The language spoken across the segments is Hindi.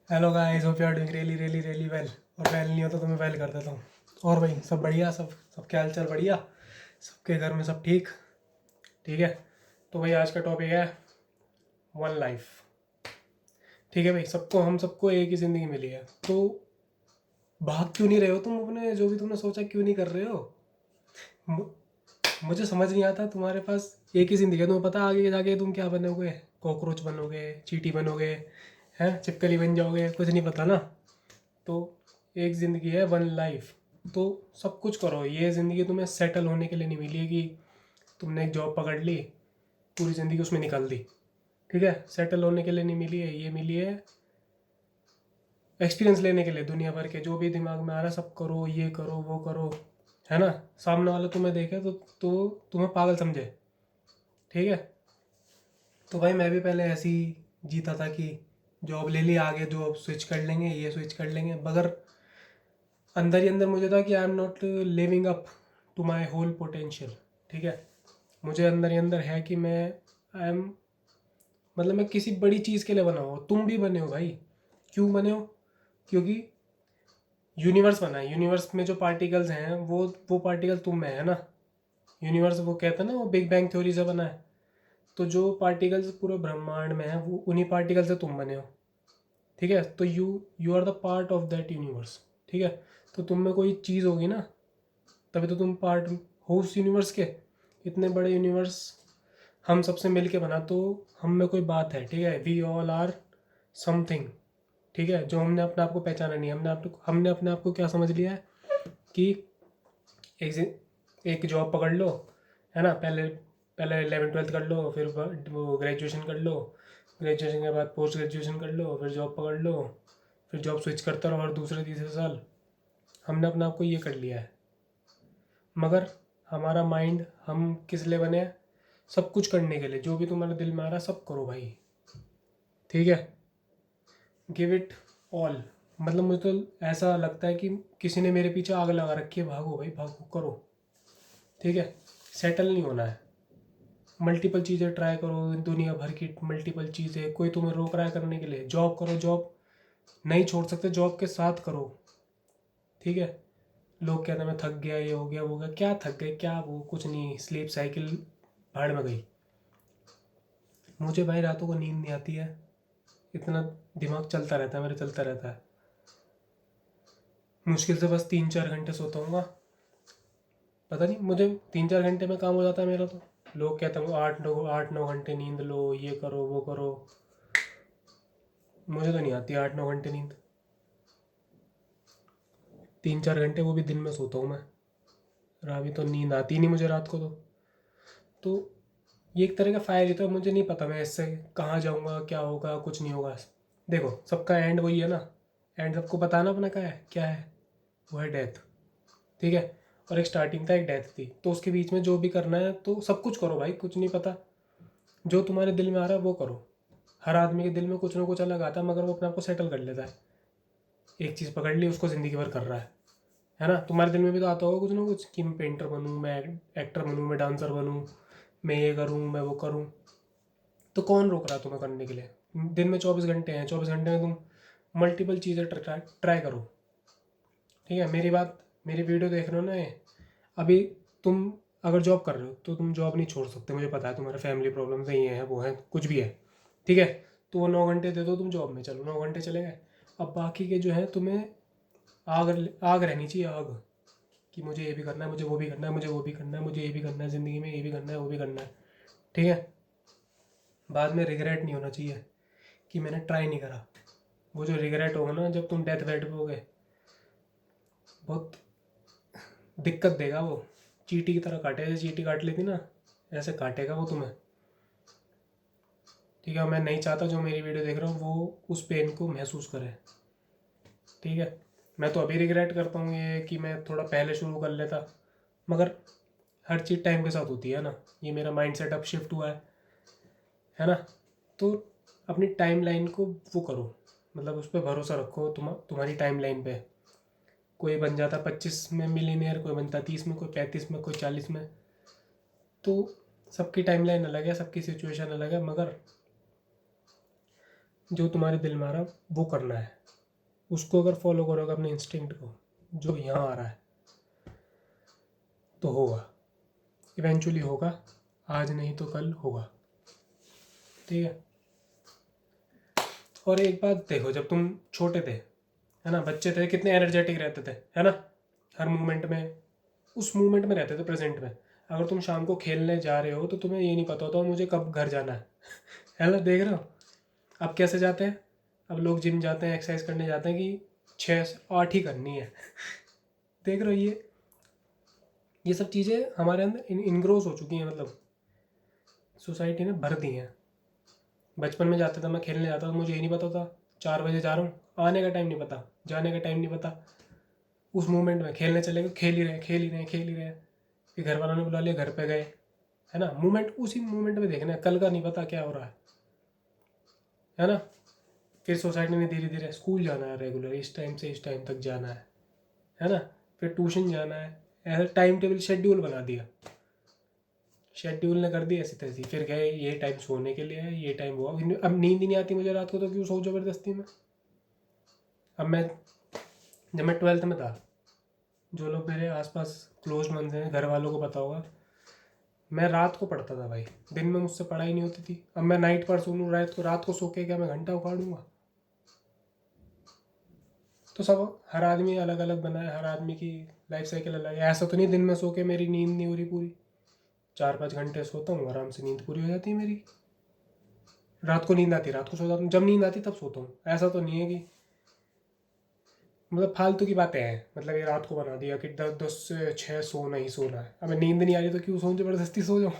Hello guys, hope you are doing really really really well. और वेल नहीं होता तो मैं वेल कर देता हूँ। और भाई सब बढ़िया, सब क्या हाल चाल? बढ़िया। सबके घर में सब ठीक? ठीक है। तो भाई आज का टॉपिक है वन लाइफ। ठीक है भाई, हम सबको एक ही ज़िंदगी मिली है, तो भाग क्यों नहीं रहे हो तुम अपने? जो भी तुमने सोचा क्यों नहीं कर रहे हो? मु- मुझे समझ नहीं आता। तुम्हारे पास एक ही ज़िंदगी है, तुम्हें पता आगे जाके तुम क्या बनोगे? कॉकरोच बनोगे, चींटी बनोगे, हैं, छिपकली बन जाओगे, कुछ नहीं पता ना। तो एक ज़िंदगी है, वन लाइफ। तो सब कुछ करो। ये ज़िंदगी तुम्हें सेटल होने के लिए नहीं मिली है कि तुमने एक जॉब पकड़ ली, पूरी ज़िंदगी उसमें निकाल दी। ठीक है, सेटल होने के लिए नहीं मिली है, ये मिली है एक्सपीरियंस लेने के लिए। दुनिया भर के जो भी दिमाग में आ रहा है सब करो, ये करो वो करो, है ना। सामने वाला तुम्हें देखे तो तुम्हें पागल समझे। ठीक है। तो भाई मैं भी पहले ऐसे ही जीता था कि जॉब ले ली, आगे जॉब स्विच कर लेंगे, ये स्विच कर लेंगे, मगर अंदर ही अंदर मुझे था कि I am not living up to my whole potential. ठीक है। मुझे अंदर ही अंदर है कि मैं आई एम, मतलब मैं किसी बड़ी चीज़ के लिए बना हूँ। तुम भी बने हो भाई। क्यों बने हो? क्योंकि यूनिवर्स बना है। यूनिवर्स में जो पार्टिकल्स हैं वो पार्टिकल तुम में है ना। यूनिवर्स वो कहते हैं ना, वो बिग बैंग थ्योरी से बना है। तो जो पार्टिकल्स पूरे ब्रह्मांड में है वो उन्हीं पार्टिकल से तुम बने हो। ठीक है। तो you are the part of that universe. ठीक है। तो तुम में कोई चीज़ होगी ना, तभी तो तुम पार्ट हो उस यूनिवर्स के। इतने बड़े यूनिवर्स हम सबसे मिल के बना, तो हम में कोई बात है। ठीक है, वी ऑल आर समथिंग। ठीक है, जो हमने अपने आप को पहचाना नहीं। हमने अपने आप को क्या समझ लिया है कि एक जॉब पकड़ लो, है ना। पहले पहले 11वीं 12वीं कर लो, फिर वो ग्रेजुएशन कर लो, ग्रेजुएशन के बाद पोस्ट ग्रेजुएशन कर लो, फिर जॉब पकड़ लो, फिर जॉब स्विच करते रहो हर दूसरे तीसरे साल। हमने अपने आप को ये कर लिया है। मगर हमारा माइंड, हम किस लिए बने हैं? सब कुछ करने के लिए। जो भी तुम्हारे दिल में आ रहा है सब करो भाई। ठीक है, गिव इट ऑल। मतलब मुझे तो ऐसा लगता है कि किसी ने मेरे पीछे आग लगा रखी है, भागो भाई भागो, करो। ठीक है, सेटल नहीं होना है। मल्टीपल चीज़ें ट्राई करो, दुनिया भर की मल्टीपल चीज़ें। कोई तुम्हें रोक रहा है करने के लिए? जॉब करो, जॉब नहीं छोड़ सकते, जॉब के साथ करो। ठीक है। लोग कहते हैं मैं थक गया, ये हो गया वो हो गया। क्या थक गए? क्या वो? कुछ नहीं, स्लीप साइकिल भाड़ में गई। मुझे भाई रातों को नींद नहीं आती है, इतना दिमाग चलता रहता है मेरा, चलता रहता है। मुश्किल से बस 3-4 घंटे सोता हूँ। पता नहीं, मुझे 3-4 घंटे में काम हो जाता है मेरा तो। लोग कहते हैं 8-9 घंटे नींद लो, ये करो वो करो। मुझे तो नहीं आती 8-9 घंटे नींद। 3-4 घंटे वो भी दिन में सोता हूँ मैं। और अभी तो नींद आती ही नहीं मुझे रात को तो ये एक तरह का फायर ही तो है। मुझे नहीं पता मैं इससे कहाँ जाऊँगा, क्या होगा, कुछ नहीं होगा। देखो, सबका एंड वही है ना। एंड सबको पता है ना अपना क्या है। वो है डेथ। ठीक है। और एक स्टार्टिंग था, एक डेथ थी, तो उसके बीच में जो भी करना है तो सब कुछ करो भाई। कुछ नहीं पता, जो तुम्हारे दिल में आ रहा है वो करो। हर आदमी के दिल में कुछ ना कुछ अलग आता है, मगर वो अपने आप को सेटल कर लेता है। एक चीज़ पकड़ ली, उसको ज़िंदगी भर कर रहा है ना। तुम्हारे दिल में भी तो आता होगा कुछ ना कुछ कि मैं पेंटर बनूँ, मैं एक्टर बनूँ, मैं डांसर बनूँ, मैं ये करूँ, मैं वो करूँ। तो कौन रोक रहा है तुम्हें करने के लिए? दिन में 24 घंटे हैं, 24 घंटे में तुम मल्टीपल चीज़ें ट्राई करो। ठीक है, मेरी वीडियो देख रहे हो ना ये अभी। तुम अगर जॉब कर रहे हो तो तुम जॉब नहीं छोड़ सकते, मुझे पता है। तुम्हारे फैमिली प्रॉब्लम्स है, ये हैं वो हैं, कुछ भी है। ठीक है। तो वो 9 घंटे दे दो तुम जॉब में, चलो 9 घंटे चले गए। अब बाकी के जो है तुम्हें आग आग रहनी चाहिए, आग, कि मुझे ये भी करना है, मुझे वो भी करना है, मुझे वो भी करना है, मुझे ये भी करना है ज़िंदगी में, ये भी करना है, वो भी करना है। ठीक है। बाद में रिग्रेट नहीं होना चाहिए कि मैंने ट्राई नहीं करा। वो जो रिग्रेट होगा ना जब तुम डेथ बेड पे होगे, बहुत दिक्कत देगा वो। चींटी की तरह काटेगा, जैसे चींटी काट लेती ना, ऐसे काटेगा वो तुम्हें। ठीक है, मैं नहीं चाहता जो मेरी वीडियो देख रहा हूँ वो उस पेन को महसूस करे। ठीक है। मैं तो अभी रिग्रेट करता हूँ ये कि मैं थोड़ा पहले शुरू कर लेता, मगर हर चीज़ टाइम के साथ होती है ना। ये मेरा माइंड सेट अब शिफ्ट हुआ है ना। तो अपनी टाइम लाइन को वो करो, मतलब उस पर भरोसा रखो। तुम्हारी टाइम लाइन पे कोई बन जाता 25 में मिलीनियर, कोई बनता 30 में, कोई 35 में, कोई 40 में। तो सबकी टाइम लाइन अलग है, सबकी सिचुएशन अलग है, मगर जो तुम्हारे दिल में आ रहा वो करना है। उसको अगर फॉलो करोगे अपने इंस्टिंक्ट को, जो यहाँ आ रहा है, तो होगा, इवेंचुअली होगा, आज नहीं तो कल होगा। ठीक है। और एक बात देखो, जब तुम छोटे थे, है ना, बच्चे थे, कितने एनर्जेटिक रहते थे, है ना, हर मोमेंट में उस मोमेंट में रहते थे, प्रेजेंट में। अगर तुम शाम को खेलने जा रहे हो तो तुम्हें ये नहीं पता होता मुझे कब घर जाना है ना, देख रहे हो। अब कैसे जाते हैं, अब लोग जिम जाते हैं, एक्सरसाइज करने जाते हैं कि 6 से 8 ही करनी है। देख रहे हो, ये सब चीज़ें हमारे अंदर इनग्रोस हो चुकी हैं, मतलब सोसाइटी ने भर दी हैं। बचपन में जाता था, मैं खेलने जाता था, मुझे ये नहीं पता था 4 बजे जा रहा हूँ, आने का टाइम नहीं पता, जाने का टाइम नहीं पता। उस मोमेंट में खेलने चले गए, खेल ही रहे खेल ही रहे खेल ही रहे, फिर घर वालों ने बुला लिया, घर पे गए, है ना। मोमेंट उसी मोमेंट में देखना है, कल का नहीं पता क्या हो रहा है ना। फिर सोसाइटी ने धीरे धीरे स्कूल जाना है रेगुलर, इस टाइम से इस टाइम तक जाना है ना। फिर ट्यूशन जाना है, ऐसा टाइम टेबल शेड्यूल बना दिया, शेड्यूल ने कर दी ऐसी तैसी। फिर गए, ये टाइम सोने के लिए है, ये टाइम हुआ। अब नींद ही नहीं आती मुझे रात को, तो क्यों सो ज़बरदस्ती में। अब मैं, जब मैं 12th में था, जो लोग मेरे आसपास क्लोज मंद हैं, घर वालों को पता होगा, मैं रात को पढ़ता था भाई, दिन में मुझसे पढ़ाई नहीं होती थी। अब मैं नाइट पर सो लूँ, रात को सो के क्या मैं घंटा उखाड़ूंगा। तो सब, हर आदमी अलग अलग बना है, हर आदमी की लाइफ साइकिल अलग है। ऐसा तो नहीं दिन में सो के मेरी नींद नहीं हो रही पूरी, 4-5 घंटे सोता हूँ, आराम से नींद पूरी हो जाती है मेरी। रात को नींद आती, रात को सो जाता हूँ, जब नींद आती तब सोता हूँ। ऐसा तो नहीं है कि, मतलब फालतू की बातें हैं, मतलब ये रात को बना दिया कि 10 से 6 सोना ही सोना है। अब नींद नहीं आ रही तो क्यों सोऊं, ज़बरदस्ती सो जाऊँ।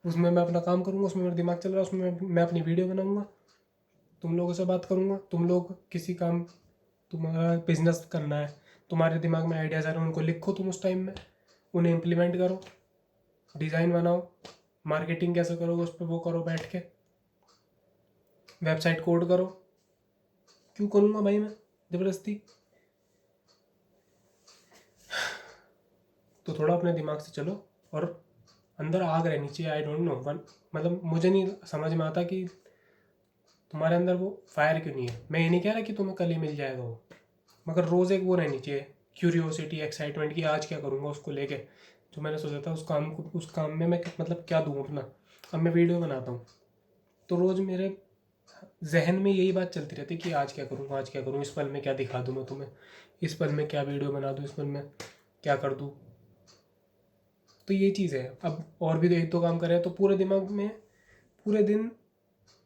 उसमें मैं अपना काम करूँगा, उसमें मेरा दिमाग चल रहा है, उसमें मैं अपनी वीडियो बनाऊँगा, तुम लोगों से बात करूँगा। तुम लोग किसी काम, तुम्हारा बिजनेस करना है, तुम्हारे दिमाग में आइडियाज़ आ रहे हैं, उनको लिखो तुम उस टाइम में, उन्हें इम्प्लीमेंट करो, डिज़ाइन बनाओ, मार्केटिंग कैसे करोगे उस पर वो करो बैठ के, वेबसाइट कोड करो। क्यों करूँगा भाई मैं ज़बरदस्ती। तो थोड़ा अपने दिमाग से चलो, और अंदर आग रहनी चाहिए। आई डोंट नो मतलब मुझे नहीं समझ में आता कि तुम्हारे अंदर वो फायर क्यों नहीं है। मैं ये नहीं कह रहा कि तुम्हें कल ही मिल जाएगा वो, मगर रोज़ एक वो रहनी चाहिए, क्यूरियोसिटी, एक्साइटमेंट कि आज क्या करूँगा उसको लेके। जो मैंने सोचा था उस काम में मैं मतलब क्या दूँ अपना। अब मैं वीडियो बनाता हूँ, तो रोज़ मेरे जहन में यही बात चलती रहती है कि आज क्या करूँ, आज क्या करूँ, इस पल में क्या दिखा दूँ मैं तुम्हें, इस पल में क्या वीडियो बना दूँ, इस पल में क्या कर दूँ। तो ये चीज़ है। अब और भी तो एक दो काम करें तो पूरे दिमाग में, पूरे दिन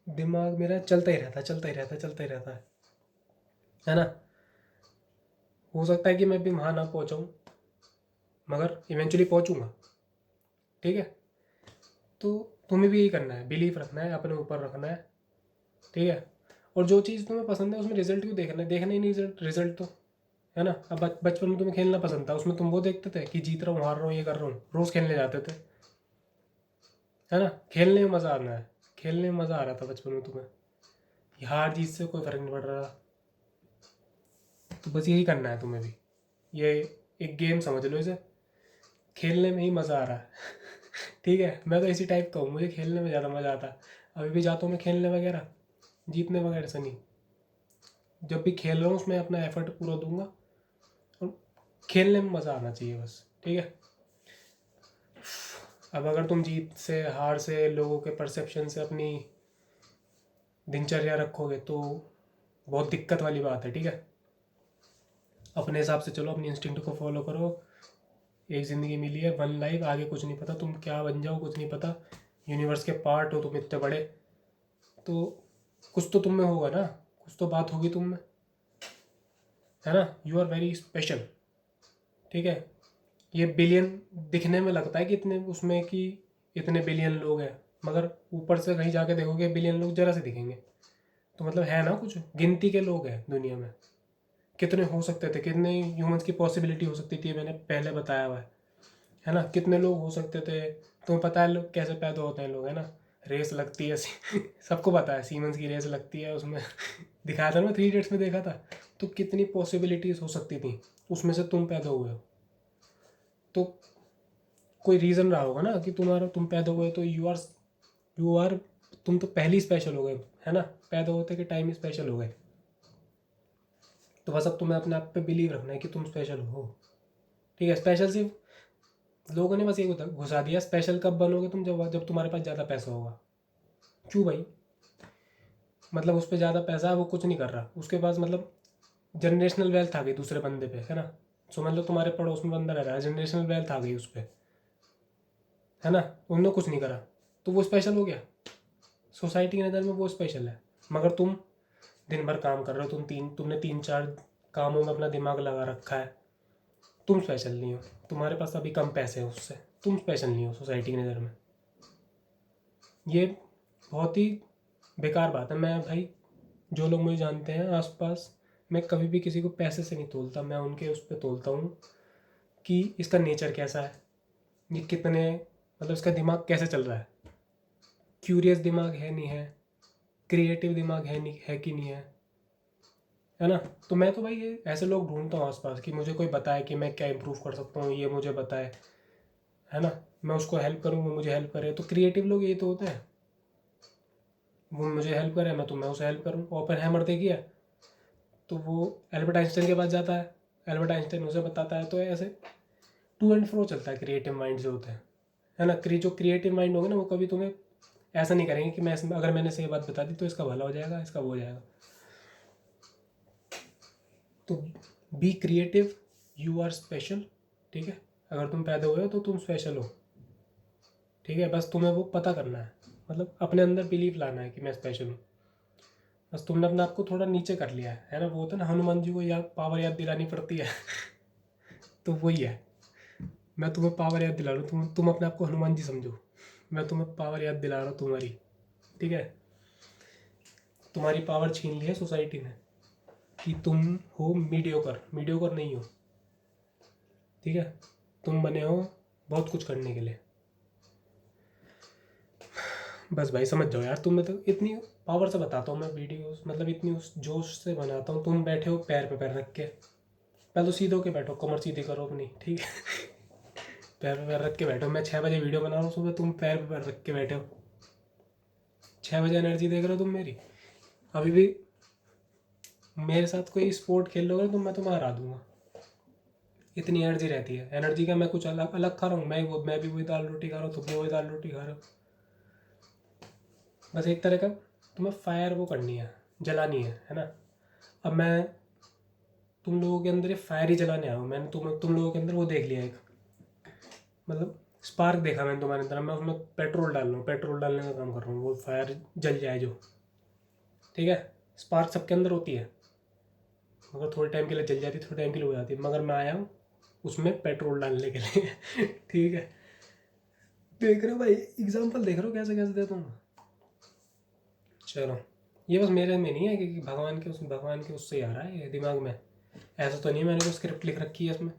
दिमाग मेरा चलता ही रहता है, चलता ही रहता है, चलता ही रहता है ना। हो सकता है कि मैं भी वहाँ ना पहुँचाऊँ, मगर इवेंचुअली पहुँचूँगा। ठीक है। तो तुम्हें भी यही करना है, बिलीफ रखना है, अपने ऊपर रखना है। ठीक है। और जो चीज़ तुम्हें पसंद है उसमें रिजल्ट क्यों देखना है, देखना ही नहीं रिजल्ट तो, है ना। अब बचपन में तुम्हें खेलना पसंद था, उसमें तुम वो देखते थे कि जीत रहा हूँ, हार रहा हूँ, ये कर रहा हूँ, रोज़ खेलने जाते थे, है ना। खेलने में मज़ा आना है, खेलने में मज़ा आ रहा था बचपन में तुम्हें, हार जीत से कोई फ़र्क नहीं पड़ रहा। तो बस यही करना है तुम्हें भी, ये एक गेम समझ लो इसे, खेलने में ही मज़ा आ रहा है। ठीक है। मैं तो इसी टाइप का हूँ, मुझे खेलने में ज़्यादा मज़ा आता है। अभी भी जाता हूँ मैं खेलने वगैरह, जीतने वगैरह से नहीं। जब भी खेल रहा हूँ उसमें अपना एफर्ट पूरा दूंगा, और खेलने में मज़ा आना चाहिए बस। ठीक है। अब अगर तुम जीत से, हार से, लोगों के परसेप्शन से अपनी दिनचर्या रखोगे तो बहुत दिक्कत वाली बात है। ठीक है। अपने हिसाब से चलो, अपनी इंस्टिंक्ट को फॉलो करो। एक ज़िंदगी मिली है, वन लाइफ, आगे कुछ नहीं पता तुम क्या बन जाओ, कुछ नहीं पता। यूनिवर्स के पार्ट हो तुम इतने बड़े, तो कुछ तो तुम में होगा ना, कुछ तो बात होगी तुम में, है ना। You are very special. ठीक है। ये बिलियन दिखने में लगता है कि इतने उसमें कि इतने बिलियन लोग हैं, मगर ऊपर से कहीं जाके देखोगे बिलियन लोग जरा से दिखेंगे। तो मतलब है ना, कुछ गिनती के लोग हैं दुनिया में। कितने हो सकते थे, कितने ह्यूमंस की पॉसिबिलिटी हो सकती थी, मैंने पहले बताया हुआ है ना। कितने लोग हो सकते थे। तुम्हें पता है लोग कैसे पैदा होते हैं लोग, है ना। रेस लगती है, सबको पता है, सीमेंस की रेस लगती है उसमें। दिखाया था ना, 3 इडियट्स में देखा था। तो कितनी पॉसिबिलिटीज़ हो सकती थी, उसमें से तुम पैदा हुए हो। तो कोई रीज़न रहा होगा ना कि तुम पैदा हुए, तो यू आर तुम तो पहले ही स्पेशल हो गए, है ना। पैदा होते के टाइम ही स्पेशल हो गए। तो बस अब तुम्हें अपने आप पे बिलीव रखना है कि तुम स्पेशल हो। ठीक है, स्पेशल सिर्फ लोगों ने बस ये घुसा दिया, स्पेशल कब बनोगे तुम, जब तुम्हारे पास ज़्यादा पैसा होगा। क्यों भाई? मतलब उस पर ज़्यादा पैसा है, वो कुछ नहीं कर रहा, उसके पास मतलब जनरेशनल वेल्थ आ गई दूसरे बंदे पे, है ना। समझ लो तुम्हारे पड़ोस में बंदा रह रहा है, जनरेशनल वेल्थ आ गई उस पर, है ना, उन्होंने कुछ नहीं करा, तो वो स्पेशल हो गया। सोसाइटी की नज़र में वो स्पेशल है। मगर तुम दिन भर काम कर रहे हो, तुमने 3-4 कामों में अपना दिमाग लगा रखा है, तुम स्पेशल नहीं हो। तुम्हारे पास अभी कम पैसे हैं उससे, तुम स्पेशल नहीं हो सोसाइटी की नज़र में। ये बहुत ही बेकार बात है। मैं भाई, जो लोग मुझे जानते हैं आसपास, मैं कभी भी किसी को पैसे से नहीं तोलता, मैं उनके उस पर तोलता हूँ कि इसका नेचर कैसा है, ये कितने मतलब इसका दिमाग कैसे चल रहा है, क्यूरियस दिमाग है नहीं है, क्रिएटिव दिमाग है नहीं है कि नहीं है ना। तो मैं तो भाई ये ऐसे लोग ढूंढता हूँ आसपास कि मुझे कोई बताए कि मैं क्या इम्प्रूव कर सकता हूँ, ये मुझे बताए, है ना, मैं उसको हेल्प करूँ, वो मुझे हेल्प करे। तो क्रिएटिव लोग ये तो होते हैं, वो मुझे हेल्प करे, मैं उसे हेल्प करूँ। ओपनहाइमर देखिए, तो वो एल्बर्ट आइंस्टाइन के पास जाता है, एल्बर्ट आइंस्टाइन उसे बताता है, तो ऐसे टू एंड फ्रो चलता है क्रिएटिव माइंड जो होते हैं, है ना। जो क्रिएटिव माइंड होंगे ना, वो कभी तुम्हें ऐसा नहीं करेंगे कि अगर मैंने सही बात बता दी तो इसका भला हो जाएगा, इसका वो हो जाएगा। तो be creative, you are special. ठीक है, अगर तुम पैदा हुए हो तो तुम स्पेशल हो। ठीक है, बस तुम्हें वो पता करना है, मतलब अपने अंदर बिलीव लाना है कि मैं स्पेशल हूँ। बस तुमने अपने आप को थोड़ा नीचे कर लिया है ना। वो होता है ना, हनुमान जी को पावर याद दिलानी पड़ती है तो वही है, मैं तुम्हें पावर याद दिला रहा हूँ, तुम अपने आप को हनुमान जी समझो, मैं तुम्हें पावर याद दिला रहा हूँ तुम्हारी। ठीक है, तुम्हारी पावर छीन ली है सोसाइटी ने कि तुम हो मीडियोकर, मीडियोकर नहीं हो। ठीक है, तुम बने हो बहुत कुछ करने के लिए। बस भाई समझ जाओ यार, तुम्हें तो इतनी पावर से बताता हूँ मैं वीडियोस, मतलब इतनी उस जोश से बनाता हूँ। तुम बैठे हो पैर पे पैर रख के, पहले तो सीधे होके बैठो, कमर सीधी करो अपनी। ठीक है पैर पे पैर रख के बैठो। मैं 6 बजे वीडियो बना रहा हूँ सुबह, तुम पैर पे पैर रख के बैठे हो। 6 बजे एनर्जी देख रहे हो तुम मेरी। अभी भी मेरे साथ कोई स्पोर्ट खेल लोगे तो मैं तुम्हें हरा दूंगा, इतनी एनर्जी रहती है। एनर्जी का मैं कुछ अलग अलग खा रहा हूँ, मैं भी वही दाल रोटी खा रहा हूँ, तुम भी वही दाल रोटी खा रहे हो। बस एक तरह का तुम्हें फायर वो करनी है, जलानी है ना। अब मैं तुम लोगों के अंदर ये फायर ही जलाने आया हूँ। मैंने तुम लोगों के अंदर वो देख लिया एक, मतलब स्पार्क देखा मैंने तुम्हारे अंदर, मैं उसमें पेट्रोल डाल रहा हूँ, पेट्रोल डालने का काम कर रहा हूँ, वो फायर जल जाए जो। ठीक है, स्पार्क सबके अंदर होती है, मगर थोड़े टाइम के लिए जल जाती है, थोड़े टाइम के लिए हो जाती है, मगर मैं आया हूँ उसमें पेट्रोल डालने के लिए ठीक है, देख रहे हो भाई, एग्जाम्पल देख रहे हो कैसे कैसे देता हूँ। चलो, ये बस मेरे में नहीं है कि भगवान के उससे ही आ रहा है ये दिमाग में। ऐसा तो नहीं मैंने कोई स्क्रिप्ट लिख रखी है इसमें,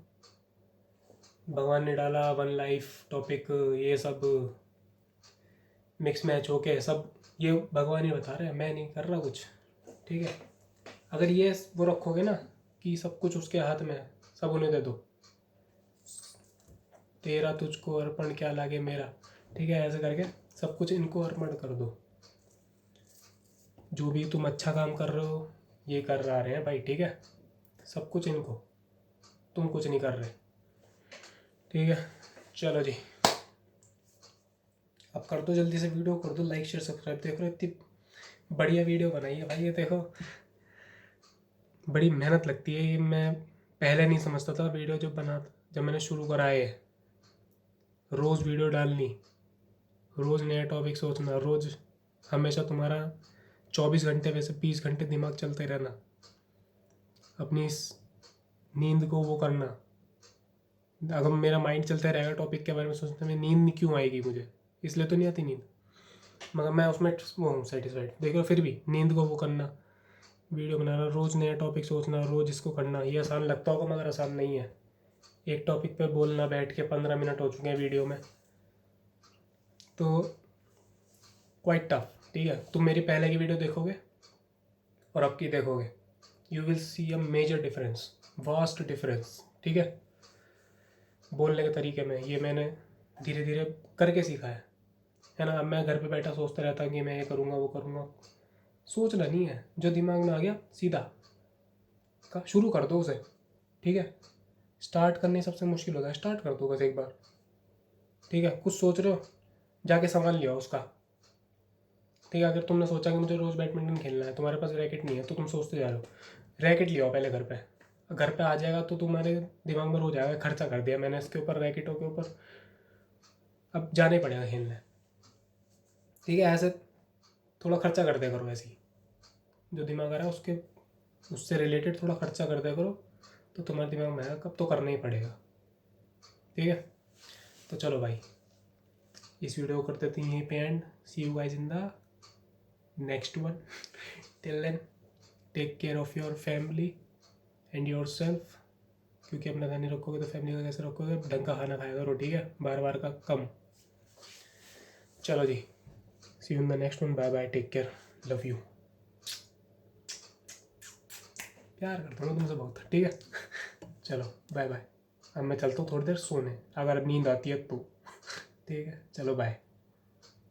भगवान ने डाला वन लाइफ टॉपिक, ये सब मिक्स मैच होके सब ये भगवान ही बता रहे हैं, मैं नहीं कर रहा कुछ। ठीक है, अगर ये वो रखोगे ना कि सब कुछ उसके हाथ में है, सब उन्हें दे दो, तेरा तुझको अर्पण क्या लागे मेरा। ठीक है, ऐसे करके सब कुछ इनको अर्पण कर दो। जो भी तुम अच्छा काम कर रहे हो ये कर रहे हैं भाई। ठीक है, सब कुछ इनको, तुम कुछ नहीं कर रहे। ठीक है, चलो जी, अब कर दो जल्दी से वीडियो, कर दो लाइक शेयर सब्सक्राइब। देख रहे हो इतनी बढ़िया वीडियो बनाई है भाई, ये देखो बड़ी मेहनत लगती है। ये मैं पहले नहीं समझता था वीडियो जब मैंने शुरू करा है, रोज़ वीडियो डालनी, रोज़ नया टॉपिक सोचना, रोज़ हमेशा तुम्हारा 24 घंटे वैसे 20 घंटे दिमाग चलते रहना, अपनी इस नींद को वो करना। अगर मेरा माइंड चलता रहेगा टॉपिक के बारे में सोचने में, नींद नहीं क्यों आएगी मुझे, इसलिए तो नहीं आती नींद, मगर मैं उसमें वो हूँ सेटिस्फाइड। देखो फिर भी नींद को वो करना, वीडियो बनाना, रोज़ नया टॉपिक सोचना, रोज़ इसको करना, ये आसान लगता होगा मगर आसान नहीं है। एक टॉपिक पे बोलना बैठ के 15 मिनट हो चुके हैं वीडियो में, तो क्वाइट टफ। ठीक है, तुम मेरी पहले की वीडियो देखोगे और अब की देखोगे, you will see a major difference, vast difference. ठीक है, बोलने के तरीके में ये मैंने धीरे धीरे करके सीखा है ना। अब मैं घर पे बैठा सोचता रहता कि मैं ये करूँगा वो करूँगा, सोचना नहीं है, जो दिमाग में आ गया सीधा का, शुरू कर दो उसे, ठीक है। स्टार्ट करने सबसे मुश्किल होता है, स्टार्ट कर दो बस एक बार, ठीक है। कुछ सोच रहे हो, जाके सामान ले आओ उसका, ठीक है। अगर तुमने सोचा कि मुझे रोज़ बैडमिंटन खेलना है, तुम्हारे पास रैकेट नहीं है, तो तुम सोचते जा रहे हो, रैकेट ले आओ पहले घर पे आ जाएगा तो तुम्हारे दिमाग में रोज आएगा खर्चा कर दिया मैंने इसके ऊपर, रैकेटों के ऊपर, अब जाना ही पड़ेगा खेलने, ठीक है। ऐसे थोड़ा खर्चा कर दिया करो, ऐसे ही जो दिमाग आ रहा है उसके, उससे रिलेटेड थोड़ा खर्चा कर दिया करो, तो तुम्हारे दिमाग में आएगा कब तो करना ही पड़ेगा, ठीक है। तो चलो भाई, इस वीडियो को करते थे यहीं पे end. See you guys in the next one. Till then take care of your family and yourself, क्योंकि अपना ध्यान नहीं रखोगे तो फैमिली का कैसे रखोगे। ढंग का खाना खाया करो, ठीक है, बार बार का कम। चलो जी, see you in the next one, bye bye, take care, love you. प्यार करता हूँ तुमसे बहुत, ठीक है। चलो बाय बाय, अब मैं चलता हूँ थोड़ी देर सोने, अगर नींद आती है तो, ठीक है। चलो बाय।